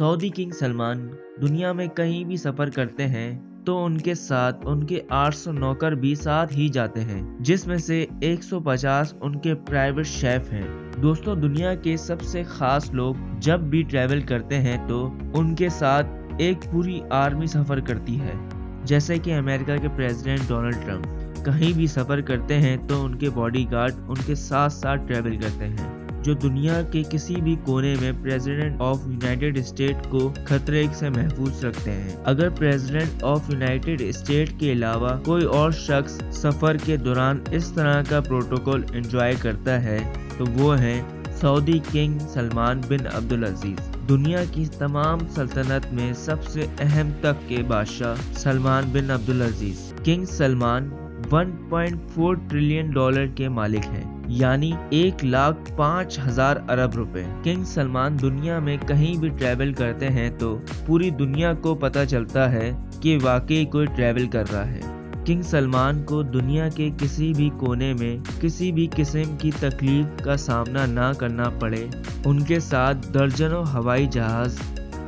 Saudi king Salman दुनिया में कहीं भी सफर करते हैं तो उनके साथ उनके 800 नौकर भी साथ ही जाते हैं, जिसमें से 150 उनके प्राइवेट शेफ हैं। दोस्तों, दुनिया के सबसे खास लोग जब भी ट्रैवल करते हैं तो उनके साथ एक पूरी आर्मी सफर करती है। जैसे कि अमेरिका के प्रेसिडेंट डोनाल्ड ट्रंप कहीं भी सफर करते हैं तो उनके बॉडीगार्ड उनके साथ साथ ट्रैवल करते हैं, जो दुनिया के किसी भी कोने में प्रेसिडेंट ऑफ यूनाइटेड स्टेट को खतरे से महफूज रखते हैं। अगर प्रेसिडेंट ऑफ यूनाइटेड स्टेट के अलावा कोई और शख्स सफर के दौरान इस तरह का प्रोटोकॉल एंजॉय करता है तो वो है सऊदी किंग सलमान बिन अब्दुल अजीज। दुनिया की तमाम सल्तनत में सबसे अहम तक के बादशाह सलमान बिन अब्दुल अजीज। किंग सलमान 1.4 ट्रिलियन डॉलर के मालिक हैं, यानी 1,05,000 अरब रुपए। किंग सलमान दुनिया में कहीं भी ट्रैवल करते हैं तो पूरी दुनिया को पता चलता है कि वाकई कोई ट्रैवल कर रहा है। किंग सलमान को दुनिया के किसी भी कोने में किसी भी किस्म की तकलीफ का सामना ना करना पड़े। उनके साथ दर्जनों हवाई जहाज,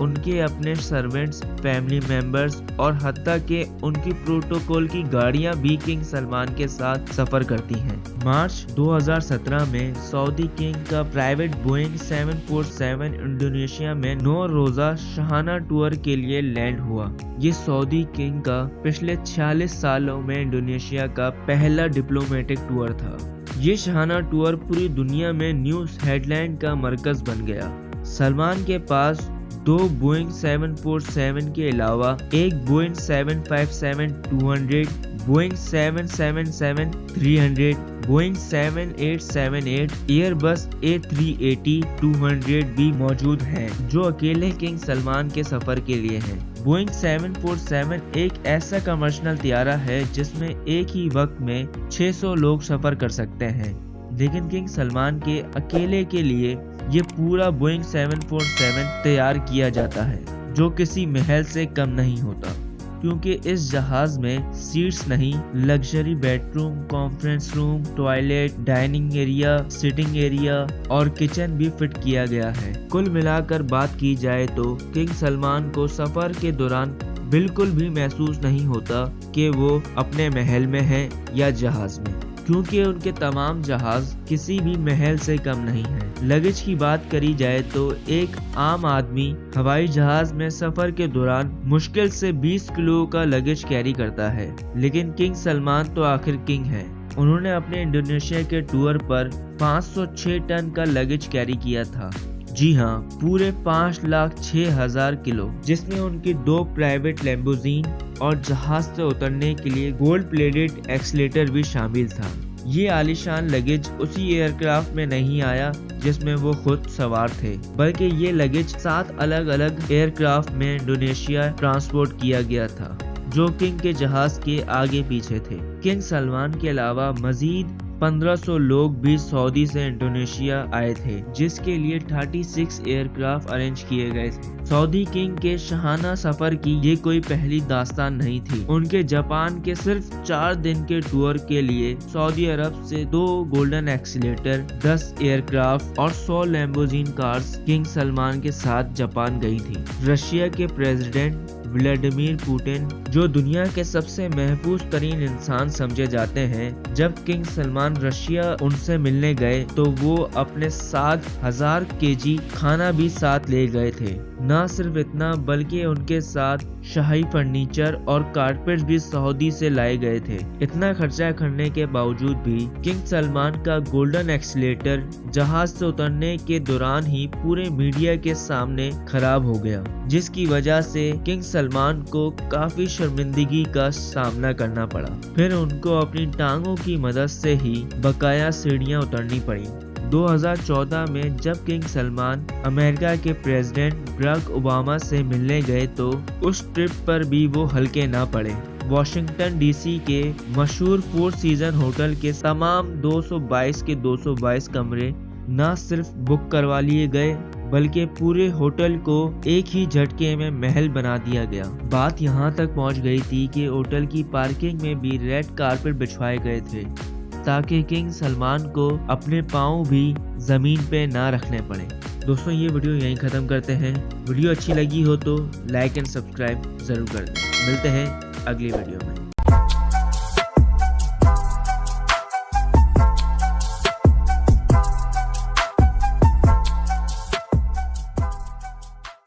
उनके अपने सर्वेंट्स, फैमिली मेंबर्स और हत्ता के उनकी प्रोटोकॉल की गाड़ियां भी किंग सलमान के साथ सफर करती हैं। मार्च 2017 में सऊदी किंग का प्राइवेट बोइंग 747 इंडोनेशिया में 9 रोजा शाहाना टूर के लिए लैंड हुआ। ये सऊदी किंग का पिछले 46 सालों में इंडोनेशिया का पहला डिप्लोमेटिक टूर था। ये शाहाना टूर पूरी दुनिया में न्यूज हेडलाइन का मरकज बन गया। सलमान के पास 2 बोइंग 747 के अलावा एक Boeing 757-200, Boeing 777-300, Boeing 7878, Airbus A380-200 भी मौजूद हैं, जो अकेले किंग सलमान के सफर के लिए हैं। बोइंग 747 एक ऐसा कमर्शियल तैयारा है जिसमें एक ही वक्त में 600 लोग सफर कर सकते हैं, लेकिन किंग सलमान के अकेले के लिए ये पूरा बोइंग 747 तैयार किया जाता है, जो किसी महल से कम नहीं होता, क्योंकि इस जहाज में सीट्स नहीं, luxury bedroom, conference room, toilet, dining area, sitting area और किचन भी फिट किया गया है। कुल मिलाकर बात की जाए तो किंग सलमान को सफर के दौरान बिल्कुल भी महसूस नहीं होता कि वो अपने महल में हैं या जहाज में, क्योंकि उनके तमाम जहाज किसी भी महल से कम नहीं है। लगेज की बात करी जाए तो एक आम आदमी हवाई जहाज में सफर के दौरान मुश्किल से 20 किलो का लगेज कैरी करता है, लेकिन किंग सलमान तो आखिर किंग है। उन्होंने अपने इंडोनेशिया के टूर पर 506 टन का लगेज कैरी किया था। जी हाँ, पूरे 5,06,000 किलो, जिसमें उनकी 2 प्राइवेट लैम्बोर्गिनी और जहाज से उतरने के लिए गोल्ड प्लेटेड एक्सीलेटर भी शामिल था। ये आलीशान लगेज उसी एयरक्राफ्ट में नहीं आया जिसमें वो खुद सवार थे, बल्कि ये लगेज 7 अलग अलग एयरक्राफ्ट में इंडोनेशिया ट्रांसपोर्ट किया गया था, जो किंग के जहाज के आगे पीछे थे। किंग सलमान के अलावा मजीद 1500 लोग भी सऊदी से इंडोनेशिया आए थे, जिसके लिए 36 एयरक्राफ्ट अरेंज किए गए थे। सऊदी किंग के शाहाना सफर की ये कोई पहली दास्तान नहीं थी। उनके जापान के सिर्फ 4 दिन के टूर के लिए सऊदी अरब से 2 गोल्डन एक्सीलेटर, 10 एयरक्राफ्ट और 100 लैम्बोर्गिनी कार्स किंग सलमान के साथ जापान गई थी। रशिया के प्रेसिडेंट व्लादिमीर पुतिन, जो दुनिया के सबसे महफूज तरीन इंसान समझे जाते हैं, जब किंग सलमान रशिया उनसे मिलने गए तो वो अपने साथ 1000 केजी खाना भी साथ ले गए थे। न सिर्फ इतना, बल्कि उनके साथ शाही फर्नीचर और कारपेट भी सऊदी से लाए गए थे। इतना खर्चा करने के बावजूद भी किंग सलमान का गोल्डन एक्सीलेटर जहाज से उतरने के दौरान ही पूरे मीडिया के सामने खराब हो गया, जिसकी वजह से किंग सलमान को काफी शर्मिंदगी का सामना करना पड़ा। फिर उनको अपनी टांगों की मदद से ही बकाया सीढ़ियां उतरनी पड़ी। 2014 में जब किंग सलमान अमेरिका के प्रेसिडेंट बराक ओबामा से मिलने गए तो उस ट्रिप पर भी वो हल्के ना पड़े। वॉशिंगटन डीसी के मशहूर 4 सीजन होटल के तमाम 222 के 222 कमरे न सिर्फ बुक करवा लिए गए, बल्कि पूरे होटल को एक ही झटके में महल बना दिया गया। बात यहाँ तक पहुँच गई थी कि होटल की पार्किंग में भी रेड कारपेट बिछवाए गए थे। تاکہ کنگ سلمان کو اپنے پاؤں بھی زمین پہ نہ رکھنے پڑے۔ دوستوں یہ ویڈیو یہیں ختم کرتے ہیں۔ ویڈیو اچھی لگی ہو تو لائک اینڈ سبسکرائب ضرور کر دیں۔ ملتے ہیں اگلی ویڈیو میں۔